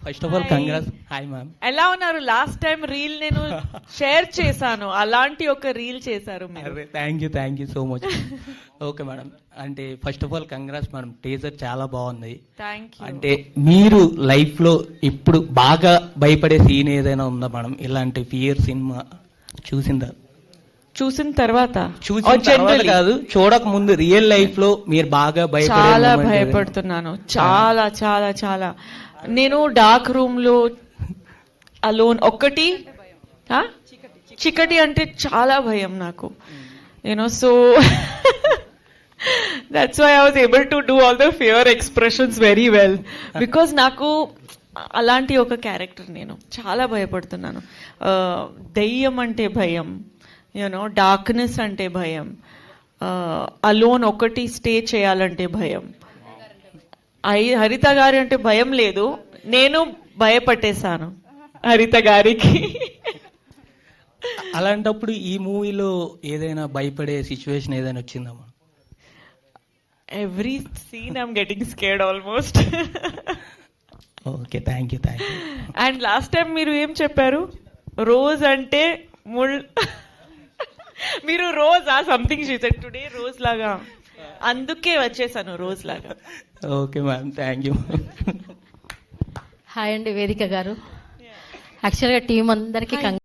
First of all congrats. Hi ma'am, ఎలా ఉన్నారు? Last time reel నేను షేర్ చేశాను, అలాంటి ఒక రీల్ చేశారు మీరు. Thank you so much. Okay madam, అంటే first of all congrats madam, teaser చాలా బాగుంది. Thank you. అంటే మీరు లైఫ్ లో ఇప్పుడు బాగా భయపడే సీన్ ఏదైనా ఉందా మేడం? ఇలాంటి ఫియర్ సినిమా చూసిన తర్వాత కాదు, చూడక ముందు రియల్ లైఫ్ లో మీరు బాగా చాలా భయపడుతున్నాను. చాలా చాలా చాలా. నేను డార్క్ రూమ్ లో అలోన్ ఒక్కటి, చీకటి అంటే చాలా భయం నాకు, so that's why I was able to do all the fear expressions very well, because నాకు అలాంటి ఒక క్యారెక్టర్, నేను చాలా భయపడుతున్నాను. దెయ్యం అంటే భయం, డార్క్నెస్ అంటే భయం, అలోన్ ఒకటి స్టే చేయాలంటే భయం. హరిత గారి అంటే భయం లేదు, నేను భయపట్టేశాను హరిత గారికి. అలాంటప్పుడు ఈ మూవీలో ఏదైనా భయపడే సిచ్యువేషన్ ఏదైనా వచ్చిందమ్మా? Every scene I'm getting scared almost. Okay, thank you. And last time మీరు ఏం చెప్పారు? రోజ్ అంటే మీరు రోజ్ సంథింగ్ చేశారు. టుడే రోజ్ లాగా, అందుకే వచ్చేసాను రోజ్ లాగా. Okay ma'am, thank you. Hi అండి వేదిక గారు. యాక్చువల్గా టీం అందరికీ